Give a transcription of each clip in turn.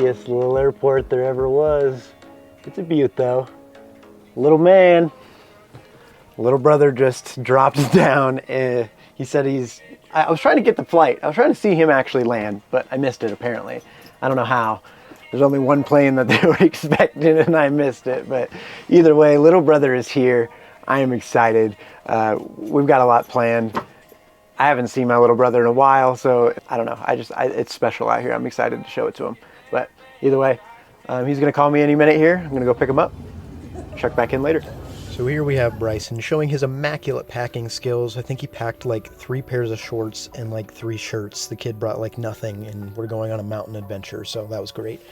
sketchiest little airport there ever was. It's a beaut though. Little man, little brother just dropped down. He said I was trying to get the flight. I was trying to see him actually land, but I missed it apparently. I don't know how. There's only one plane that they were expecting and I missed it. But either way, little brother is here. I am excited. We've got a lot planned. I haven't seen my little brother in a while, so I don't know. It's special out here. I'm excited to show it to him. But either way, he's gonna call me any minute here. I'm gonna go pick him up. Check back in later. So here we have Bryson showing his immaculate packing skills. I think he packed like 3 pairs of shorts and like 3 shirts. The kid brought like nothing, and we're going on a mountain adventure, so that was great.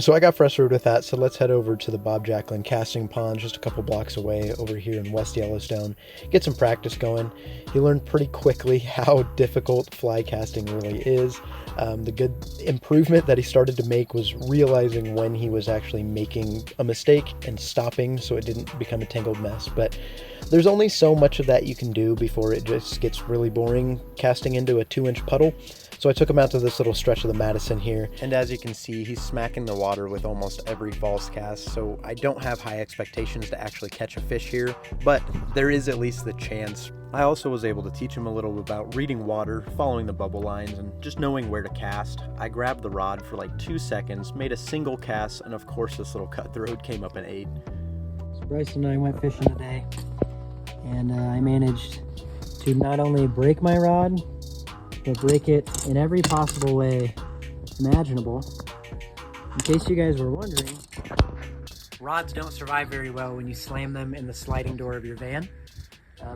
So I got frustrated with that, so let's head over to the Bob Jacklin casting pond just a couple blocks away over here in West Yellowstone. Get some practice going. He learned pretty quickly how difficult fly casting really is. The good improvement that he started to make was realizing when he was actually making a mistake and stopping so it didn't become a tangled mess. But there's only so much of that you can do before it just gets really boring casting into a 2-inch puddle. So I took him out to this little stretch of the Madison here, and as you can see, he's smacking the water with almost every false cast, so I don't have high expectations to actually catch a fish here, but there is at least the chance. I also was able to teach him a little about reading water, following the bubble lines, and just knowing where to cast. I grabbed the rod for like 2 seconds, made a single cast, and of course this little cutthroat came up and ate. So Bryson and I went fishing today, and I managed to not only break my rod, but break it in every possible way imaginable. In case you guys were wondering, rods don't survive very well when you slam them in the sliding door of your van.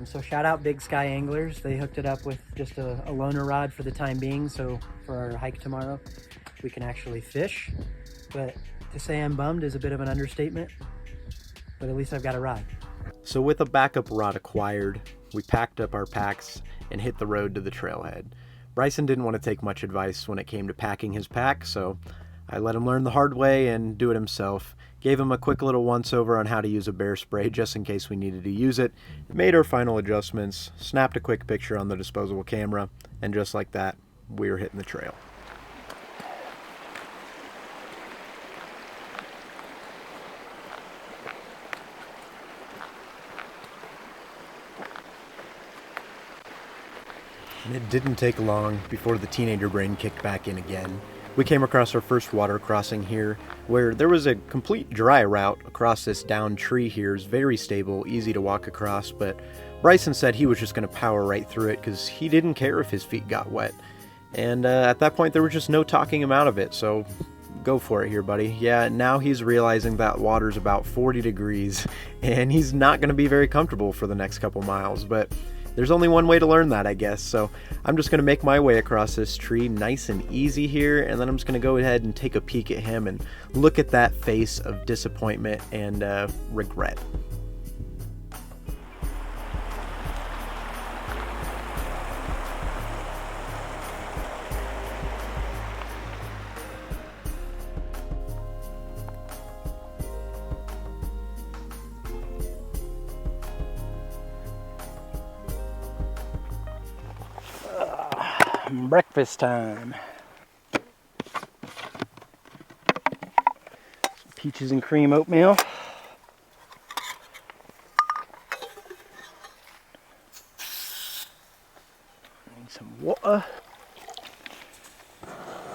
So shout out Big Sky Anglers. They hooked it up with just a loaner rod for the time being, so for our hike tomorrow we can actually fish. But to say I'm bummed is a bit of an understatement, but at least I've got a rod. So with a backup rod acquired, we packed up our packs and hit the road to the trailhead. Bryson didn't want to take much advice when it came to packing his pack, so I let him learn the hard way and do it himself. Gave him a quick little once-over on how to use a bear spray just in case we needed to use it. Made our final adjustments, snapped a quick picture on the disposable camera, and just like that, we were hitting the trail. And it didn't take long before the teenager brain kicked back in again. We came across our first water crossing here, where there was a complete dry route across this downed tree here. It's very stable, easy to walk across, but Bryson said he was just going to power right through it because he didn't care if his feet got wet. And at that point, there was just no talking him out of it, so go for it here, buddy. Yeah, now he's realizing that water's about 40 degrees, and he's not going to be very comfortable for the next couple miles, but there's only one way to learn that, I guess, so I'm just going to make my way across this tree nice and easy here, and then I'm just going to go ahead and take a peek at him and look at that face of disappointment and regret. Breakfast time. Some peaches and cream oatmeal. Need some water.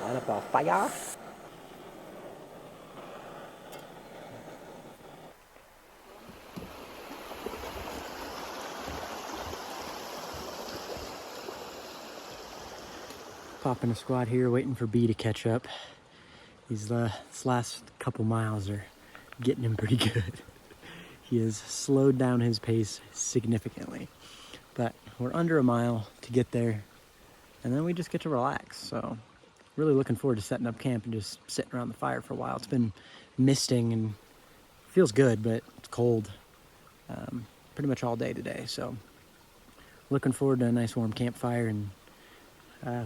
Light up our fire. Popping a squat here, waiting for B to catch up. This last couple miles are getting him pretty good. He has slowed down his pace significantly, but we're under a mile to get there, and then we just get to relax. So really looking forward to setting up camp and just sitting around the fire for a while. It's been misting and feels good, but it's cold pretty much all day today. So looking forward to a nice warm campfire, and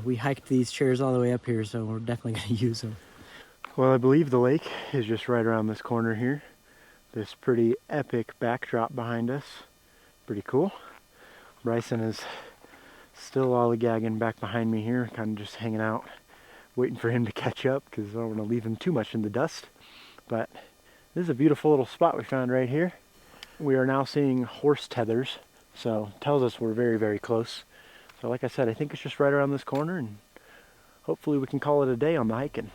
we hiked these chairs all the way up here, so we're definitely going to use them. Well, I believe the lake is just right around this corner here. This pretty epic backdrop behind us. Pretty cool. Bryson is still lollygagging back behind me here, kind of just hanging out, waiting for him to catch up because I don't want to leave him too much in the dust. But this is a beautiful little spot we found right here. We are now seeing horse tethers, so it tells us we're very, very close. So like I said, I think it's just right around this corner, and hopefully we can call it a day on the hiking.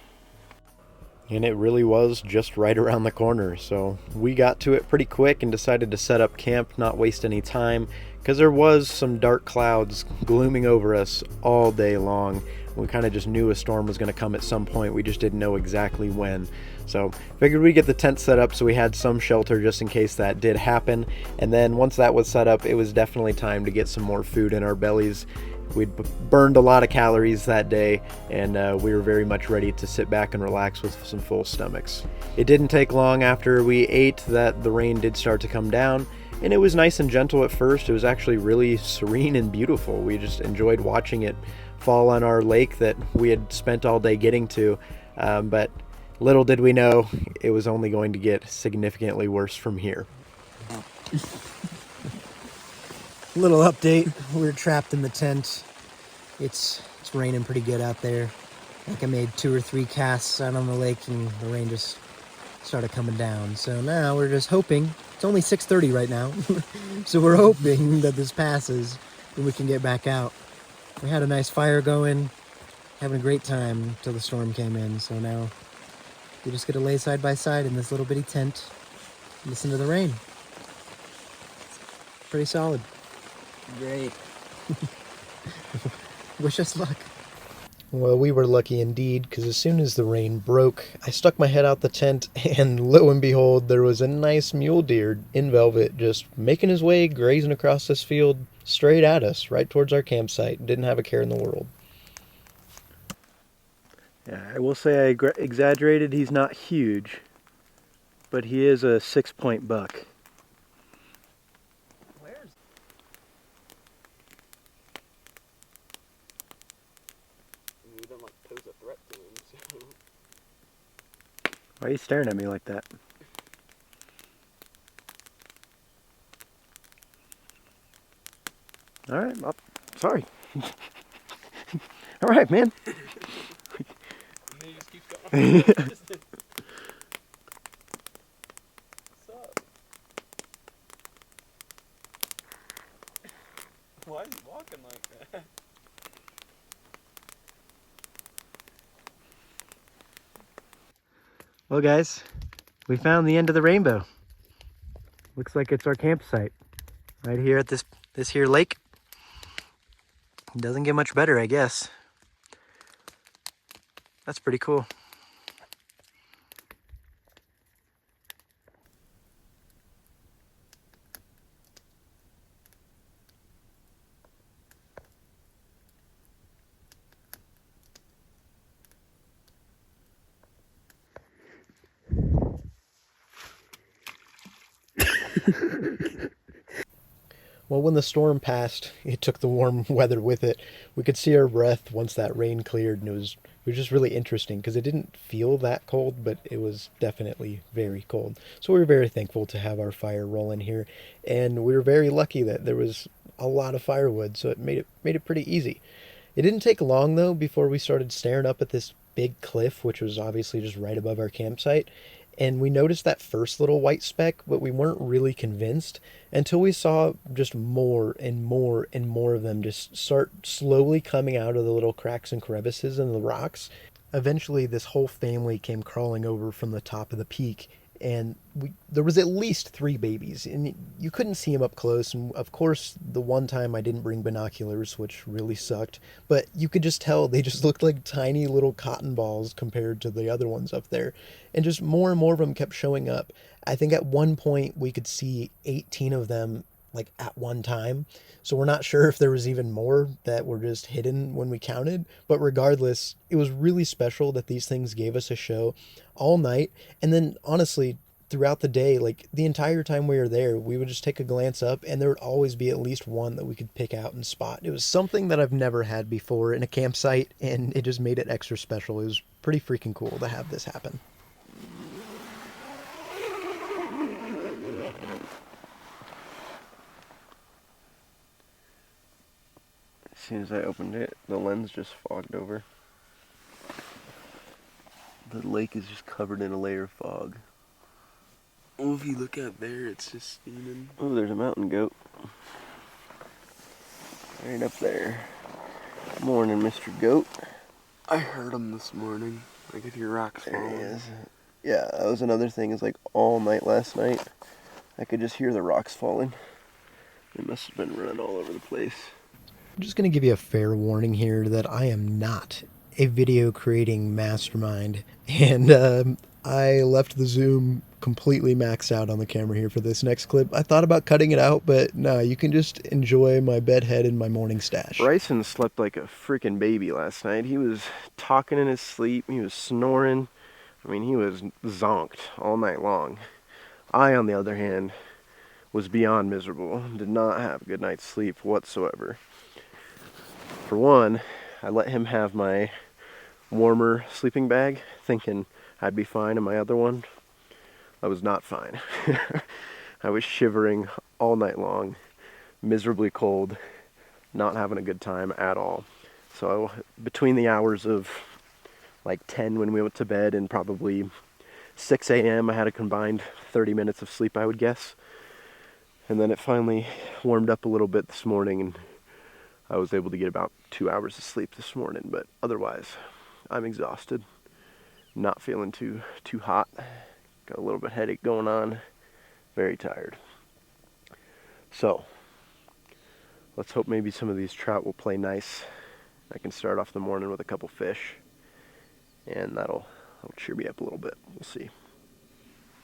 And it really was just right around the corner, so we got to it pretty quick and decided to set up camp, not waste any time, because there was some dark clouds glooming over us all day long. We kind of just knew a storm was going to come at some point, we just didn't know exactly when. So figured we'd get the tent set up so we had some shelter just in case that did happen. And then once that was set up, it was definitely time to get some more food in our bellies. We'd burned a lot of calories that day, and we were very much ready to sit back and relax with some full stomachs. It didn't take long after we ate that the rain did start to come down, and it was nice and gentle at first. It was actually really serene and beautiful. We just enjoyed watching it fall on our lake that we had spent all day getting to, but little did we know it was only going to get significantly worse from here. Little update, we're trapped in the tent. It's raining pretty good out there. I think I made 2 or 3 casts out on the lake and the rain just started coming down. So now we're just hoping, it's only 6:30 right now, so we're hoping that this passes and we can get back out. We had a nice fire going, having a great time until the storm came in, so now we just get to lay side by side in this little bitty tent, listen to the rain. Pretty solid. Great. Wish us luck. Well, we were lucky indeed, because as soon as the rain broke, I stuck my head out the tent, and lo and behold, there was a nice mule deer in velvet just making his way, grazing across this field, straight at us, right towards our campsite. Didn't have a care in the world. Yeah, I will say I exaggerated. He's not huge, but he is a 6-point buck. Pose a threat to him, so. Why are you staring at me like that? All right, well, sorry. All right, man. And then he just keeps going. What's up? Why is he walking like that? Well, guys, we found the end of the rainbow. Looks like it's our campsite right here at this here lake. It doesn't get much better, I guess. That's pretty cool. Well, when the storm passed, it took the warm weather with it. We could see our breath once that rain cleared, and it was just really interesting because it didn't feel that cold, but it was definitely very cold. So we were very thankful to have our fire rolling here, and we were very lucky that there was a lot of firewood, so it made it pretty easy. It didn't take long though before we started staring up at this big cliff, which was obviously just right above our campsite. And we noticed that first little white speck, but we weren't really convinced until we saw just more and more and more of them just start slowly coming out of the little cracks and crevices in the rocks. Eventually, this whole family came crawling over from the top of the peak, and there was at least 3 babies, and you couldn't see them up close. And of course, the one time I didn't bring binoculars, which really sucked, but you could just tell they just looked like tiny little cotton balls compared to the other ones up there. And just more and more of them kept showing up. I think at one point we could see 18 of them like at one time. So we're not sure if there was even more that were just hidden when we counted, but regardless, it was really special that these things gave us a show all night. And then honestly, throughout the day, like the entire time we were there, we would just take a glance up and there would always be at least one that we could pick out and spot. It was something that I've never had before in a campsite, and it just made it extra special. It was pretty freaking cool to have this happen. As soon as I opened it, the lens just fogged over. The lake is just covered in a layer of fog. Oh, if you look out there, it's just steaming. Oh, there's a mountain goat. Right up there. Morning, Mr. Goat. I heard him this morning. I could hear rocks There he falling. is. Yeah, that was another thing, is like all night last night, I could just hear the rocks falling. They must have been running all over the place. I'm just going to give you a fair warning here that I am not a video creating mastermind, and I left the zoom completely maxed out on the camera here for this next clip. I thought about cutting it out, but no, you can just enjoy my bed head and my morning stash. Bryson slept like a freaking baby last night. He was talking in his sleep, he was snoring. I mean, he was zonked all night long. I, on the other hand, was beyond miserable. Did not have a good night's sleep whatsoever. For one, I let him have my warmer sleeping bag, thinking I'd be fine in my other one. I was not fine. I was shivering all night long, miserably cold, not having a good time at all. So between the hours of like 10 when we went to bed and probably 6 a.m. I had a combined 30 minutes of sleep, I would guess. And then it finally warmed up a little bit this morning, and I was able to get about 2 hours of sleep this morning. But otherwise, I'm exhausted, not feeling too hot. Got a little bit of headache going on, very tired. So let's hope maybe some of these trout will play nice. I can start off the morning with a couple fish, and that'll cheer me up a little bit. We'll see.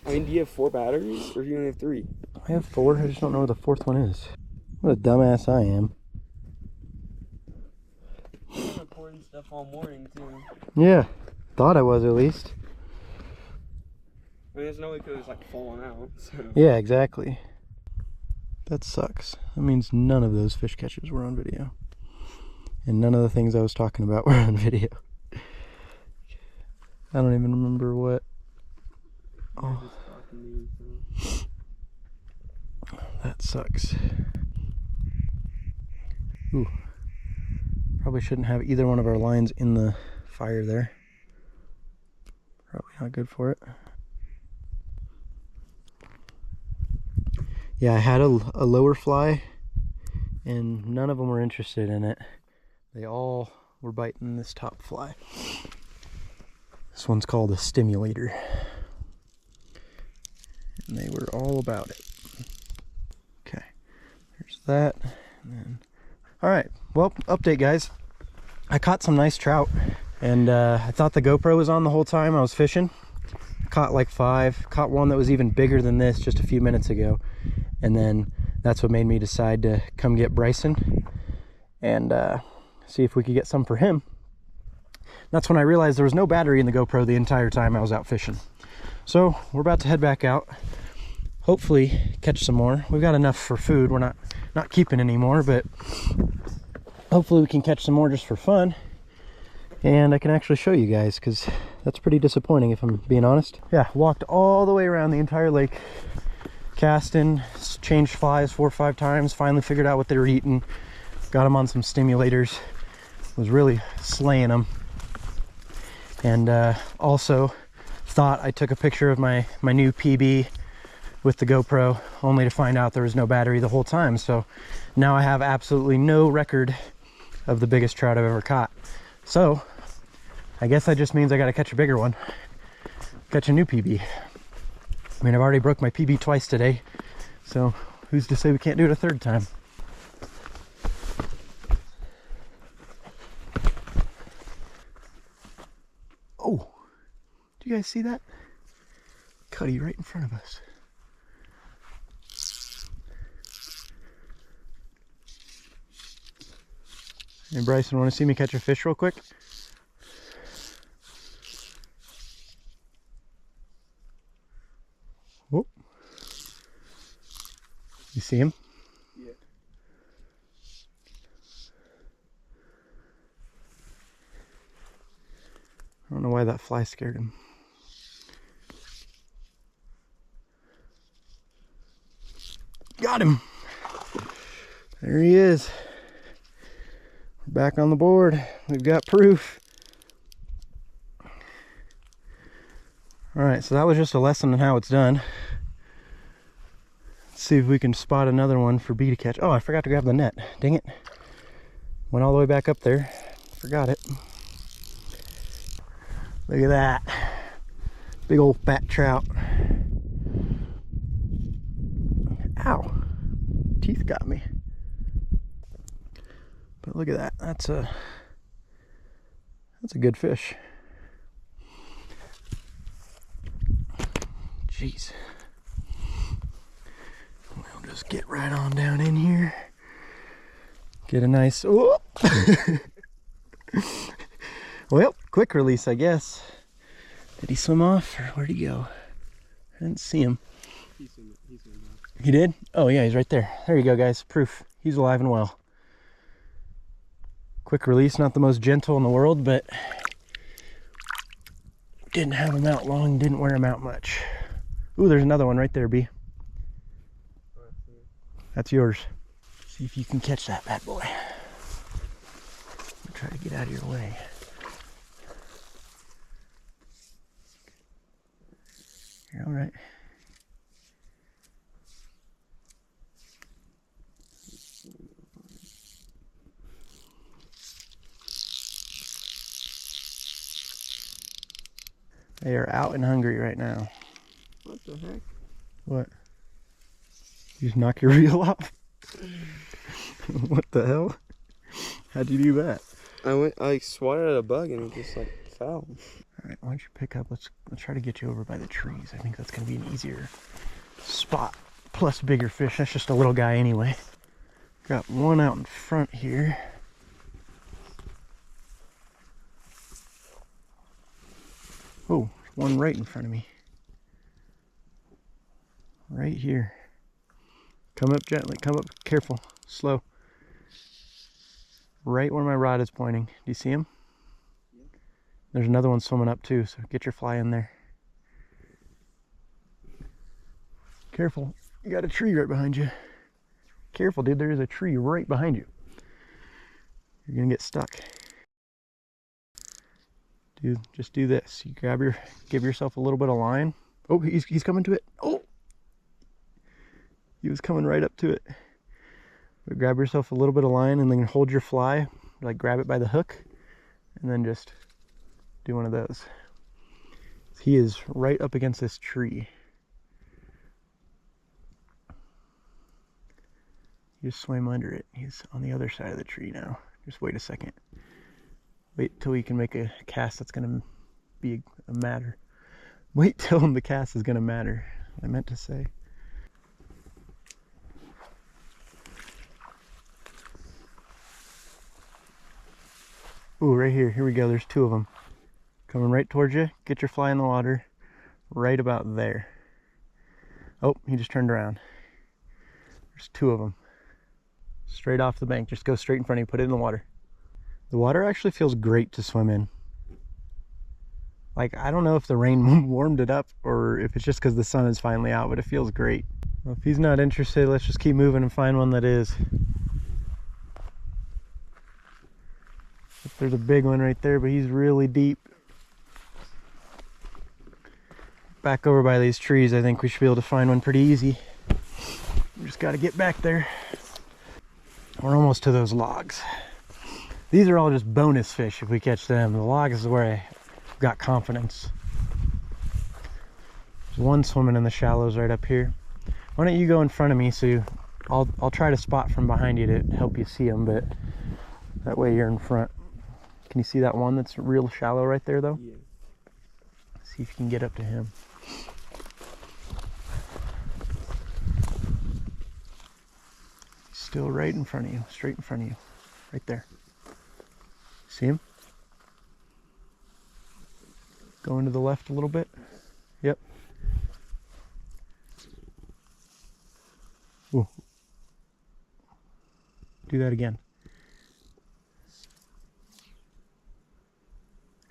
I mean, do you have 4 batteries, or do you only have 3? I have 4, I just don't know where the 4th one is. What a dumbass I am. You've been recording stuff all morning, too. Yeah, thought I was at least. I mean, there's no way because it's like falling out, so. Yeah, exactly. That sucks. That means none of those fish catches were on video. And none of the things I was talking about were on video. I don't even remember what. Oh, that sucks. Ooh. Probably shouldn't have either one of our lines in the fire there. Probably not good for it. Yeah, I had a lower fly, and none of them were interested in it. They all were biting this top fly. This one's called a stimulator. And they were all about it. Okay, there's that. And then, all right, well, update, guys. I caught some nice trout, and I thought the GoPro was on the whole time I was fishing. Caught like 5, caught one that was even bigger than this just a few minutes ago. And then that's what made me decide to come get Bryson and see if we could get some for him. That's when I realized there was no battery in the GoPro the entire time I was out fishing. So we're about to head back out, hopefully catch some more. We've got enough for food. We're not keeping any more, but hopefully we can catch some more just for fun. And I can actually show you guys, because that's pretty disappointing if I'm being honest. Yeah, walked all the way around the entire lake, casting, changed flies 4 or 5 times, finally figured out what they were eating, got them on some stimulators, was really slaying them. And also thought I took a picture of my new PB with the GoPro, only to find out there was no battery the whole time. So now I have absolutely no record of the biggest trout I've ever caught. So I guess that just means I gotta catch a bigger one, catch a new PB. I mean, I've already broke my PB twice today, so who's to say we can't do it a 3rd time? Oh, do you guys see that? Cuddy right in front of us. Hey Bryson, want to see me catch a fish real quick? Whoop. You see him? Yeah. I don't know why that fly scared him. Got him! There he is. We're back on the board. We've got proof. All right, so that was just a lesson on how it's done. Let's see if we can spot another one for B to catch. Oh, I forgot to grab the net. Dang it. Went all the way back up there. Forgot it. Look at that. Big old fat trout. Ow. Teeth got me. But look at that. That's a good fish. Jeez. We'll just get right on down in here. Get a nice, oh. Well, quick release, I guess. Did he swim off or where'd he go? I didn't see him. He did? Oh yeah, he's right there. There you go, guys. Proof. He's alive and well. Quick release, not the most gentle in the world, but didn't have him out long, didn't wear him out much. Ooh, there's another one right there, B. That's yours. See if you can catch that bad boy. Try to get out of your way. You're all right. They are out and hungry right now. What the heck? What? You just knock your reel off? What the hell? How'd you do that? I swatted at a bug and it just like fell. Alright, why don't you pick up? Let's try to get you over by the trees. I think that's gonna be an easier spot. Plus bigger fish. That's just a little guy anyway. Got one out in front here. Oh, one right in front of me. Right here. Come up gently, come up careful, slow. Right where my rod is pointing. Do you see him? Yeah. There's another one swimming up too, so get your fly in there. Careful, you got a tree right behind you. Careful, dude, there is a tree right behind you. You're gonna get stuck. Dude, just do this. You give yourself a little bit of line. Oh, he's coming to it. Oh! He was coming right up to it. But grab yourself a little bit of line and then hold your fly, like grab it by the hook, and then just do one of those. He is right up against this tree. You just swim under it. He's on the other side of the tree now. Just wait a second. Wait till we can make a cast that's gonna be a matter. Wait till the cast is gonna matter. I meant to say. Ooh, right here. Here we go. There's two of them. Coming right towards you. Get your fly in the water. Right about there. Oh, he just turned around. There's two of them. Straight off the bank. Just go straight in front of you. Put it in the water. The water actually feels great to swim in. Like, I don't know if the rain warmed it up or if it's just because the sun is finally out, but it feels great. Well, if he's not interested, let's just keep moving and find one that is. There's a big one right there, but he's really deep. Back over by these trees, I think we should be able to find one pretty easy. We just got to get back there. We're almost to those logs. These are all just bonus fish if we catch them. The logs is where I got confidence. There's one swimming in the shallows right up here. Why don't you go in front of me so I'll try to spot from behind you to help you see them, but that way you're in front. Can you see that one that's real shallow right there though? Yeah. See if you can get up to him. Still right in front of you, straight in front of you, right there. See him? Going to the left a little bit. Yep. Ooh. Do that again.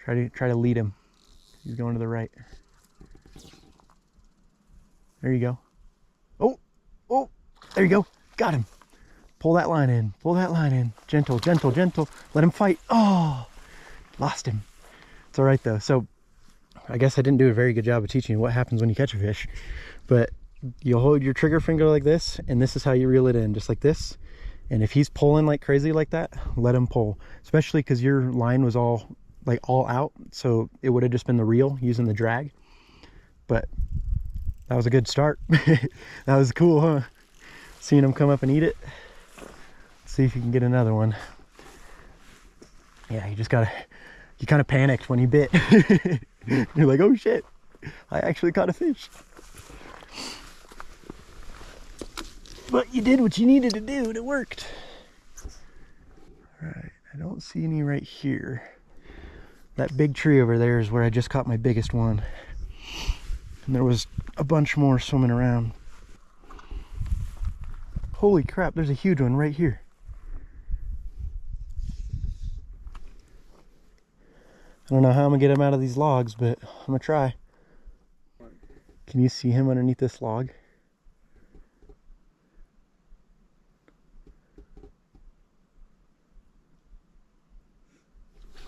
Try to lead him. He's going to the right. There you go. Oh, oh, there you go. Got him. Pull that line in. Pull that line in. Gentle, gentle, gentle. Let him fight. Oh, lost him. It's all right though. So I guess I didn't do a very good job of teaching you what happens when you catch a fish, but you'll hold your trigger finger like this, and this is how you reel it in, just like this. And if he's pulling like crazy like that, let him pull, especially because your line was all out, so it would have just been the reel using the drag. But that was a good start. That was cool, huh? Seeing him come up and eat it. Let's see if you can get another one. Yeah, you kind of panicked when he bit. You're like, oh shit, I actually caught a fish. But you did what you needed to do and it worked. All right, I don't see any right here. That big tree over there is where I just caught my biggest one. And there was a bunch more swimming around. Holy crap, there's a huge one right here. I don't know how I'm gonna get him out of these logs, but I'm gonna try. Can you see him underneath this log?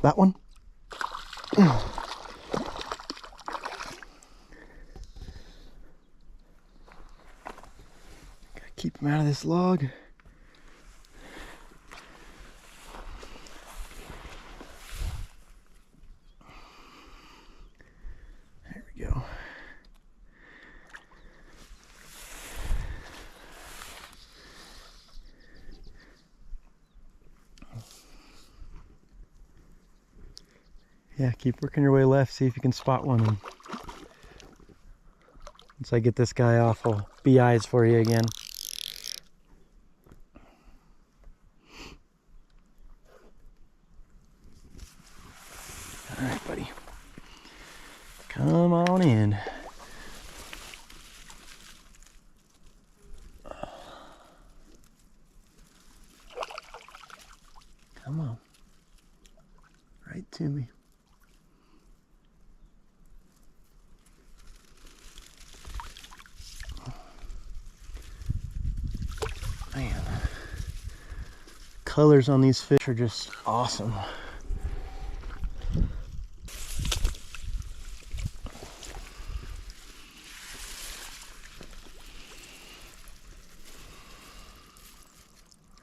That one? Gotta keep him out of this log. There we go. Yeah, keep working your way left, see if you can spot one. And once I get this guy off, I'll be eyes for you again. All right, buddy. Come on in. Come on. Right to me. Man, colors on these fish are just awesome. All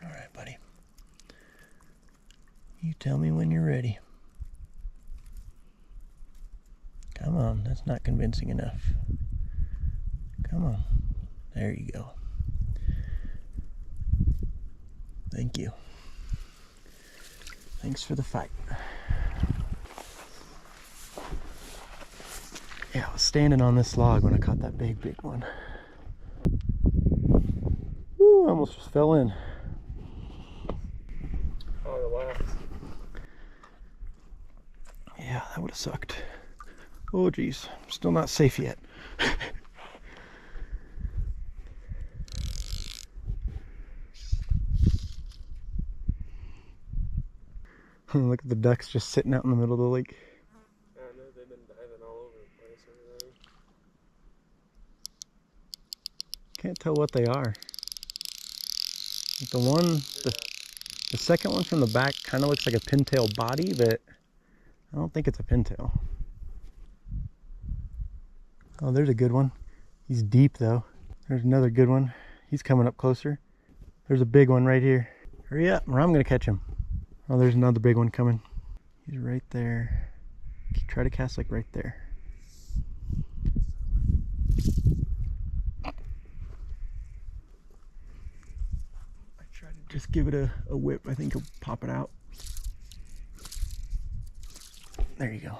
right, buddy. You tell me when you're ready. Come on, that's not convincing enough. Come on. There you go. Thank you. Thanks for the fight. Yeah, I was standing on this log when I caught that big one. Woo, I almost just fell in. Oh, relax. Yeah, that would have sucked. Oh geez, still not safe yet. Look at the ducks just sitting out in the middle of the lake. I know, they've been diving all over the place over there. Can't tell what they are. The second one from the back kind of looks like a pintail body, but I don't think it's a pintail. Oh, there's a good one. He's deep though. There's another good one. He's coming up closer. There's a big one right here. Hurry up, or I'm gonna catch him. Oh, there's another big one coming. He's right there. Try to cast like right there. I try to just give it a whip. I think he'll pop it out. There you go.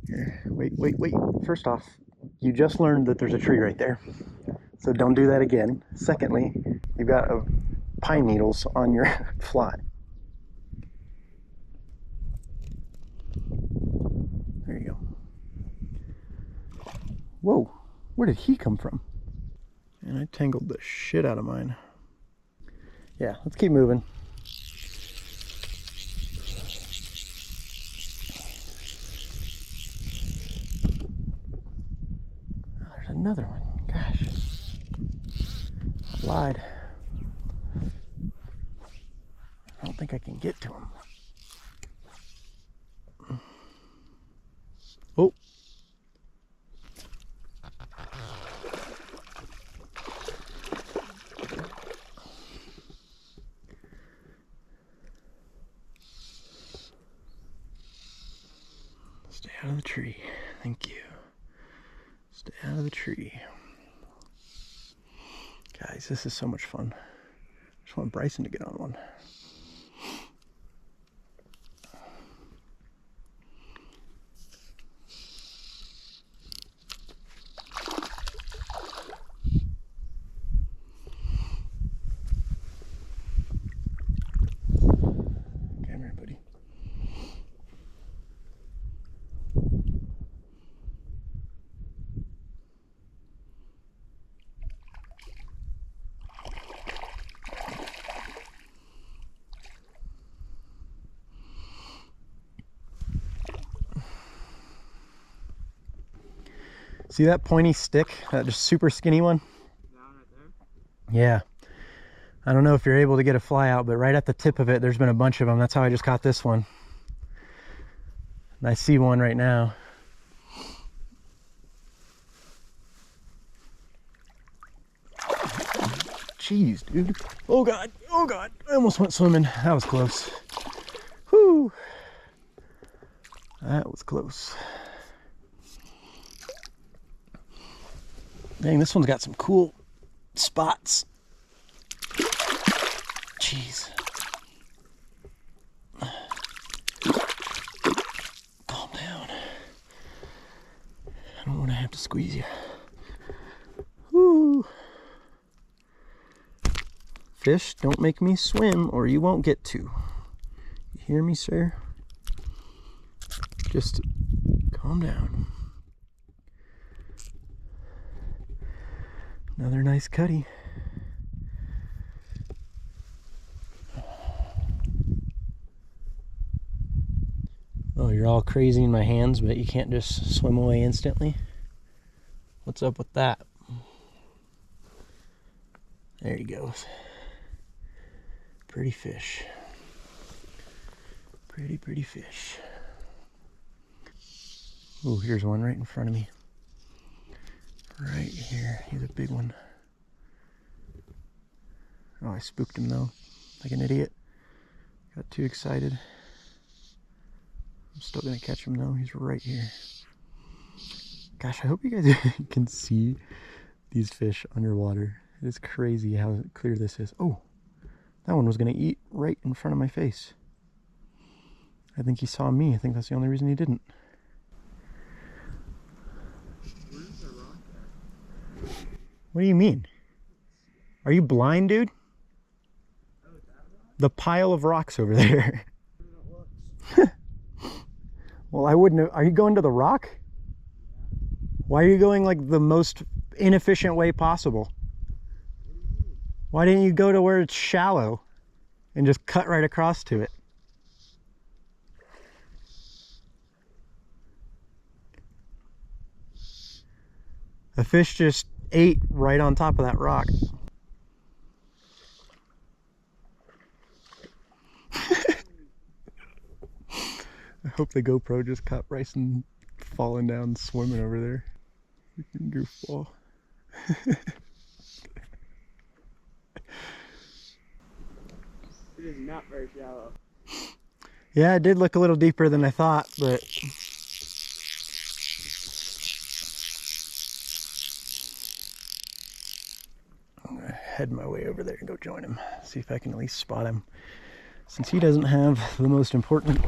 Here, wait. First off, you just learned that there's a tree right there. So don't do that again. Secondly, you've got pine needles on your fly. There you go. Whoa, where did he come from? And I tangled the shit out of mine. Yeah, let's keep moving. Oh, there's another one. Gosh, I lied. I don't think I can get to him. Oh. Stay out of the tree. Thank you. Stay out of the tree. Guys, this is so much fun. I just want Bryson to get on one. Come here, buddy. See that pointy stick? That just super skinny one? Down right there? Yeah. I don't know if you're able to get a fly out, but right at the tip of it, there's been a bunch of them. That's how I just caught this one. And I see one right now. Jeez, dude. Oh God, oh God. I almost went swimming. That was close. Whew. That was close. Dang, this one's got some cool spots. Jeez. Calm down. I don't want to have to squeeze you. Woo. Fish, don't make me swim or you won't get to. You hear me, sir? Just calm down. Another nice cutty. Oh, you're all crazy in my hands, but you can't just swim away instantly? What's up with that? There he goes. Pretty fish. Pretty, pretty fish. Oh, here's one right in front of me. Right here. He's a big one. Oh, I spooked him though, like an idiot. Got too excited. I'm still gonna catch him though. He's right here. Gosh, I hope you guys can see these fish underwater. It is crazy how clear this is. Oh, that one was gonna eat right in front of my face. I think he saw me. I think that's the only reason he didn't. What do you mean? Are you blind, dude? The pile of rocks over there. Well, I wouldn't have. Are you going to the rock? Why are you going like the most inefficient way possible? Why didn't you go to where it's shallow and just cut right across to it? The fish just ate right on top of that rock. I hope the GoPro just caught Bryson falling down, swimming over there. Freaking goofball. It is not very shallow. Yeah, it did look a little deeper than I thought, but I'm gonna head my way over there and go join him. See if I can at least spot him. Since he doesn't have the most important...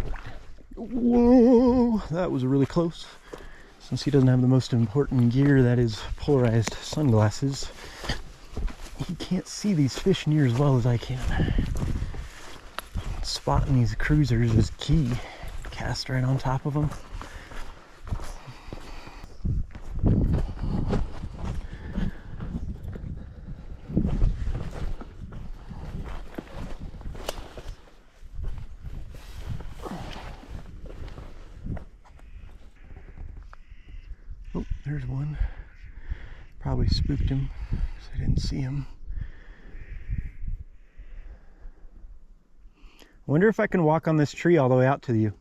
Whoa, that was really close. Since he doesn't have the most important gear, that is polarized sunglasses, he can't see these fish near as well as I can. Spotting these cruisers is key. Cast right on top of them. Oh, there's one. Probably spooked him because I didn't see him. I wonder if I can walk on this tree all the way out to you.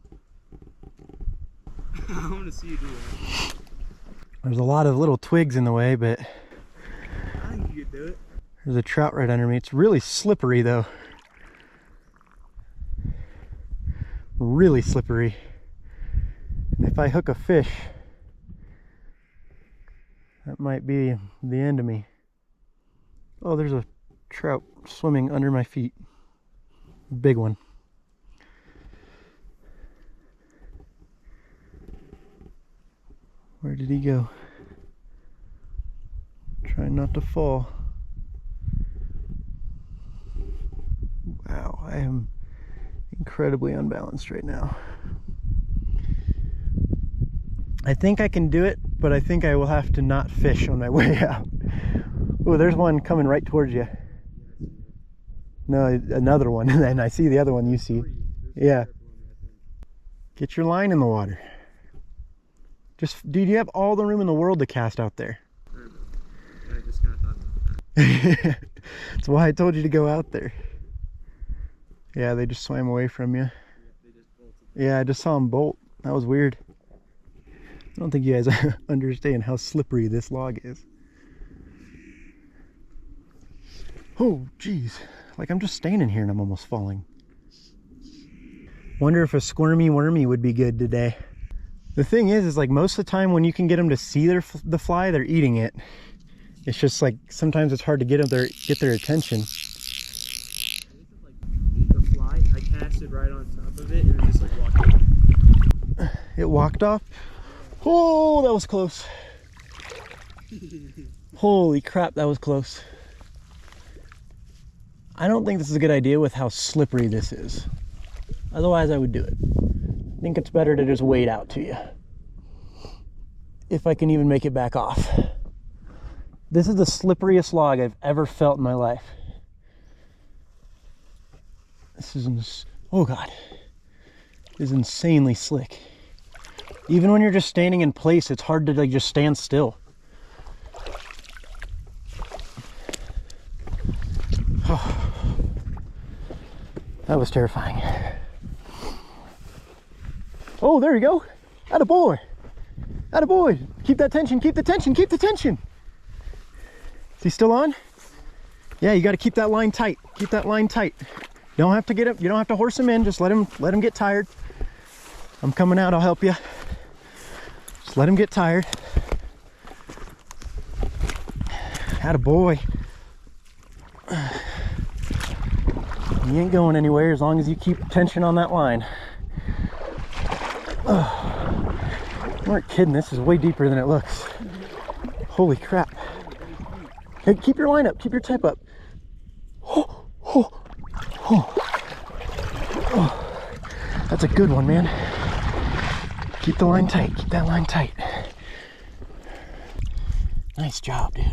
I want to see you do that. There's a lot of little twigs in the way, but I think you could do it. there's a trout right under me. It's really slippery though. Really slippery. And if I hook a fish, that might be the end of me. Oh, there's a trout swimming under my feet. Big one. Where did he go? Trying not to fall. Wow, I am incredibly unbalanced right now. I think I can do it, but I think I will have to not fish on my way out. Oh, there's one coming right towards you. No, another one, and I see the other one you see. Yeah. Get your line in the water. Just, dude, you have all the room in the world to cast out there. I just kind of thought about that. That's why I told you to go out there. Yeah, they just swam away from you. Yeah, I just saw them bolt. That was weird. I don't think you guys understand how slippery this log is. Oh, geez. Like I'm just standing here and I'm almost falling. Wonder if a squirmy wormy would be good today. The thing is like most of the time when you can get them to see the fly, they're eating it. It's just like sometimes it's hard to get their attention. The fly, I casted right on top of it and it just like walked off. It walked off? Oh, that was close. Holy crap, that was close. I don't think this is a good idea with how slippery this is. Otherwise, I would do it. I think it's better to just wade out to you. If I can even make it back off. This is the slipperiest log I've ever felt in my life. This is, oh God. This is insanely slick. Even when you're just standing in place, it's hard to like just stand still. Oh, that was terrifying. Oh, there you go. Attaboy. Attaboy. Keep that tension, keep the tension, keep the tension. Is he still on? Yeah, you got to keep that line tight. Keep that line tight. You don't have to get him, you don't have to horse him in, just let him get tired. I'm coming out, I'll help you. Just let him get tired. Attaboy. He ain't going anywhere as long as you keep tension on that line. You weren't kidding, this is way deeper than it looks. Holy crap. Hey, keep your line up, keep your tip up. Oh, oh, oh. Oh. That's a good one, man. Keep the line tight, keep that line tight. Nice job, dude.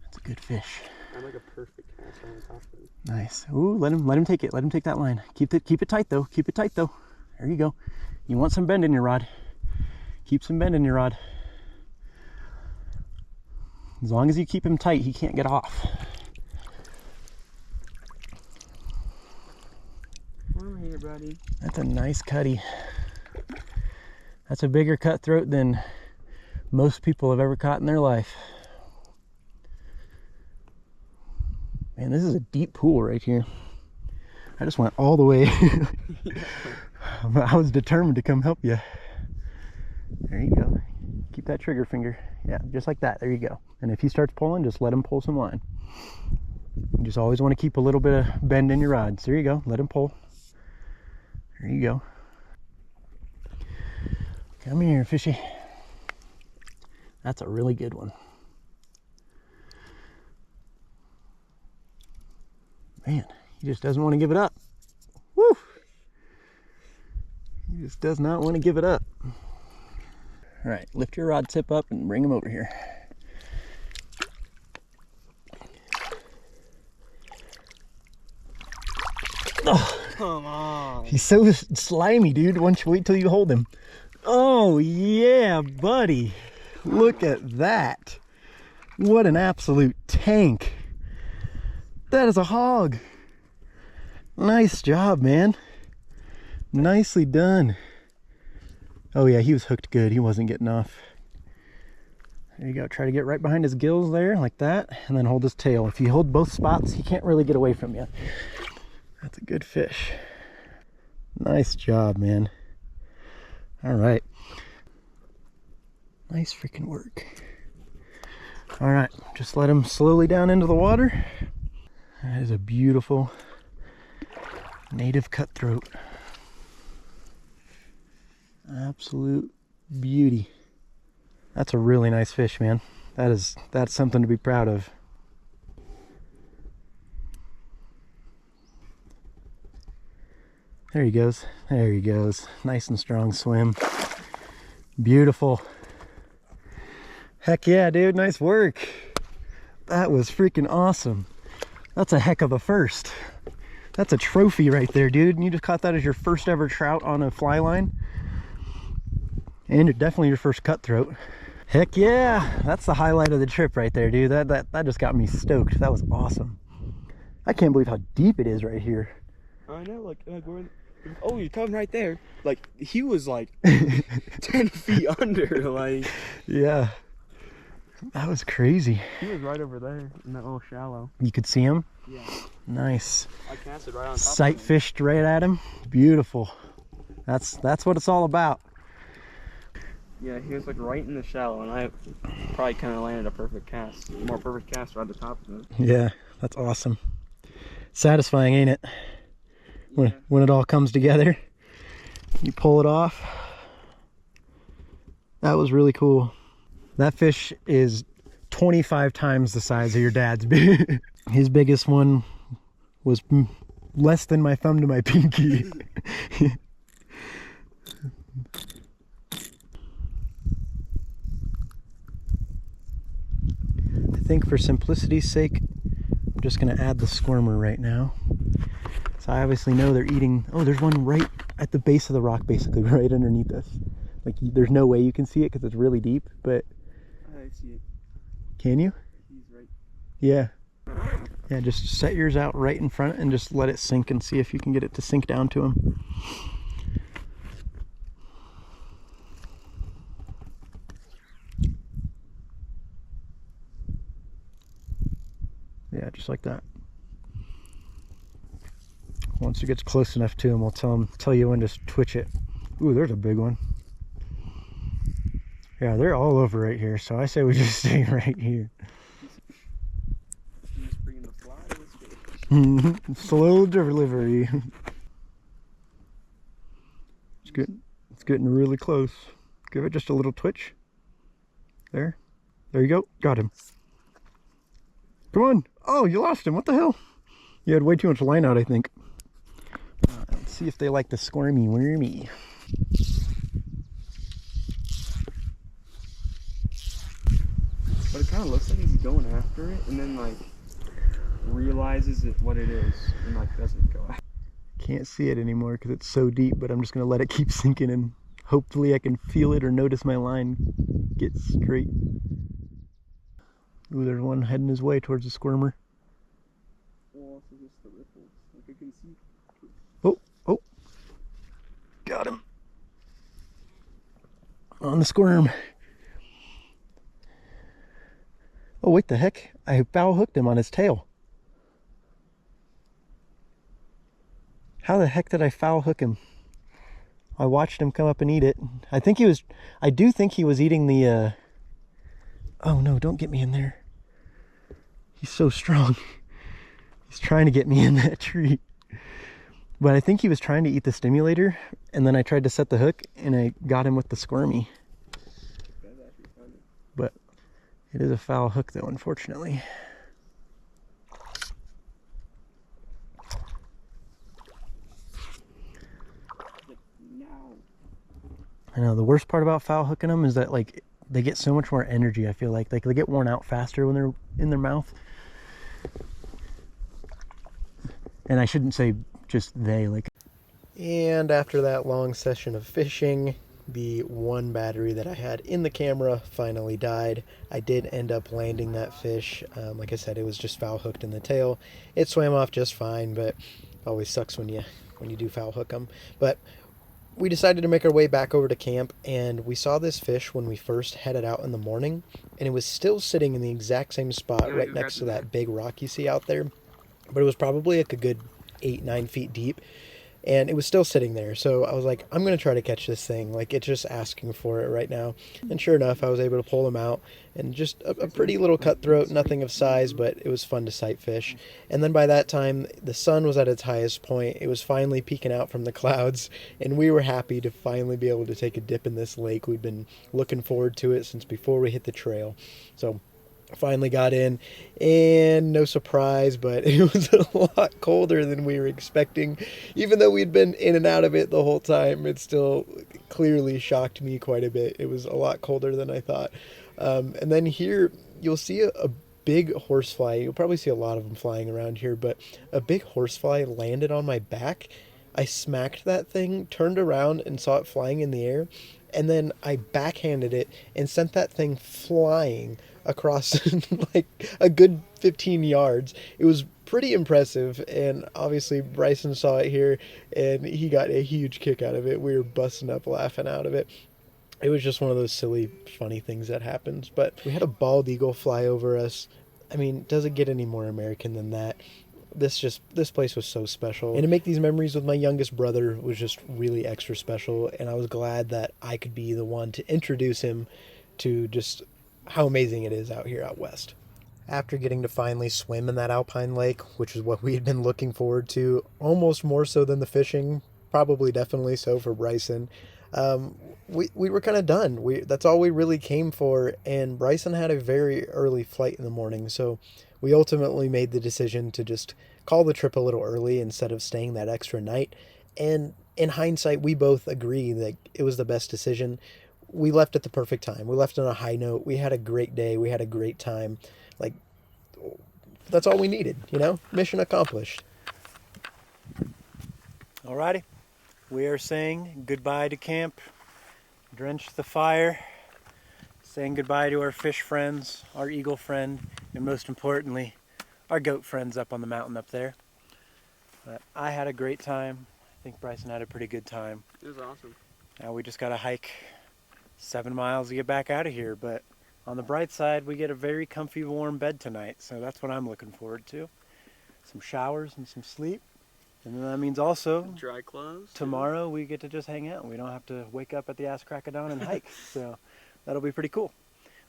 That's a good fish. I'm like a perfect cast on top of it. Nice. Ooh, let him take it. Let him take that line. Keep it tight though. Keep it tight though. There you go. You want some bend in your rod. Keep some bend in your rod. As long as you keep him tight, he can't get off. Come here, buddy. That's a nice cutty. That's a bigger cutthroat than most people have ever caught in their life. Man, this is a deep pool right here. I just went all the way. I was determined to come help you. There you go. Keep that trigger finger. Yeah, just like that. There you go. And if he starts pulling, just let him pull some line. You just always want to keep a little bit of bend in your rods. There you go. Let him pull. There you go. Come here, fishy. That's a really good one. Man, he just doesn't want to give it up. Woo! He just does not want to give it up. All right, lift your rod tip up and bring him over here. Oh, Come on. he's so slimy, dude. Why don't you wait till you hold him? Oh, yeah, buddy. Look at that. What an absolute tank. That is a hog. Nice job, man. Nicely done. Oh yeah, he was hooked good. He wasn't getting off. There you go. Try to get right behind his gills there, like that, and then hold his tail. If you hold both spots, he can't really get away from you. That's a good fish. Nice job, man. All right. Nice freaking work. All right, just let him slowly down into the water. That is a beautiful native cutthroat. Absolute beauty. That's a really nice fish, man. That's something to be proud of. There he goes. There he goes. Nice and strong swim. Beautiful. Heck yeah, dude. Nice work. That was freaking awesome. That's a heck of a first. That's a trophy right there, dude. And you just caught that as your first ever trout on a fly line. And you're definitely your first cutthroat. Heck yeah. That's the highlight of the trip right there, dude. That just got me stoked. That was awesome. I can't believe how deep it is right here. I know, like we're. Oh, you're coming right there. Like he was like 10 feet under. Like yeah, that was crazy. he was right over there in that little shallow. You could see him. Yeah. Nice. I casted right on top. Sight fished right at him. Beautiful. That's what it's all about. Yeah, he was like right in the shallow, and I probably kind of landed a perfect cast, more perfect cast right at the top of it. Yeah, that's awesome. Satisfying, ain't it? When it all comes together, you pull it off. That was really cool. That fish is 25 times the size of your dad's. His biggest one was less than my thumb to my pinky. I think for simplicity's sake, I'm just going to add the squirmer right now. So I obviously know they're eating. Oh, there's one right at the base of the rock, basically right underneath us. Like there's no way you can see it because it's really deep, but I see it. Can you? He's right. Yeah. Yeah, just set yours out right in front and just let it sink and see if you can get it to sink down to him. Yeah, just like that. Once it gets close enough to him, I'll tell you when to twitch it. Ooh, there's a big one. Yeah, they're all over right here, so I say we just stay right here. He's bringing the fly with fish. Slow delivery. It's getting really close. Give it just a little twitch. There you go. Got him. Come on. Oh, you lost him. What the hell? You had way too much line out, I think. Let's see if they like the squirmy wormy. But it kind of looks like he's going after it, and then like realizes what it is, and like doesn't go after. Can't see it anymore because it's so deep, but I'm just gonna let it keep sinking, and hopefully I can feel it or notice my line get straight. Ooh, there's one heading his way towards the squirmer. Also just the ripples, like I can see. Oh, got him on the squirm. Oh, wait, the heck, I foul hooked him on his tail. How the heck did I foul hook him? I watched him come up and eat it. I do think he was eating the oh no, don't get me in there. He's so strong. He's trying to get me in that tree. But I think he was trying to eat the stimulator, and then I tried to set the hook and I got him with the squirmy. But it is a foul hook though, unfortunately. I know the worst part about foul hooking them is that like they get so much more energy. I feel like they get worn out faster when they're in their mouth. And I shouldn't say just they, like. And after that long session of fishing, the one battery that I had in the camera finally died. I did end up landing that fish. Like I said, it was just foul hooked in the tail. It swam off just fine, but always sucks when you do foul hook them. But we decided to make our way back over to camp, and we saw this fish when we first headed out in the morning, and it was still sitting in the exact same spot right next to that big rock you see out there. But it was probably like a good 8-9 feet deep, and it was still sitting there. So I was like, I'm gonna try to catch this thing. Like, it's just asking for it right now. And sure enough, I was able to pull him out, and just a pretty little cutthroat, nothing of size, but it was fun to sight fish. And then by that time, the sun was at its highest point. It was finally peeking out from the clouds, and we were happy to finally be able to take a dip in this lake. We'd been looking forward to it since before we hit the trail. So finally got in, and no surprise, but it was a lot colder than we were expecting. Even though we'd been in and out of it the whole time, it still clearly shocked me quite a bit. It was a lot colder than I thought. And then here you'll see a big horsefly. You'll probably see a lot of them flying around here, but a big horsefly landed on my back. I smacked that thing, turned around and saw it flying in the air, and then I backhanded it and sent that thing flying across like a good 15 yards. It was pretty impressive, and obviously Bryson saw it here and he got a huge kick out of it. We were busting up laughing out of it. It was just one of those silly, funny things that happens. But we had a bald eagle fly over us. I mean, does it get any more American than that? This place was so special. And to make these memories with my youngest brother was just really extra special. And I was glad that I could be the one to introduce him to just how amazing it is out here out west. After getting to finally swim in that Alpine lake, which is what we had been looking forward to, almost more so than the fishing, probably definitely so for Bryson, we were kind of done. That's all we really came for, and Bryson had a very early flight in the morning, so we ultimately made the decision to just call the trip a little early instead of staying that extra night. And in hindsight, we both agree that it was the best decision. We left at the perfect time. We left on a high note. We had a great day. We had a great time. Like, that's all we needed, you know? Mission accomplished. Alrighty. We are saying goodbye to camp. Drench the fire. Saying goodbye to our fish friends, our eagle friend, and most importantly, our goat friends up on the mountain up there. But I had a great time. I think Bryson had a pretty good time. It was awesome. Now we just got to hike 7 miles to get back out of here, but on the bright side, we get a very comfy, warm bed tonight, so that's what I'm looking forward to. Some showers and some sleep, and then that means also Dry clothes. tomorrow we get to just hang out. We don't have to wake up at the ass crack of dawn and hike, so that'll be pretty cool.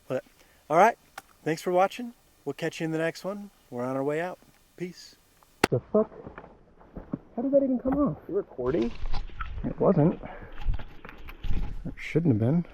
But all right, thanks for watching. We'll catch you in the next one. We're on our way out. Peace. The fuck? How did that even come off? You recording? It wasn't. It shouldn't have been.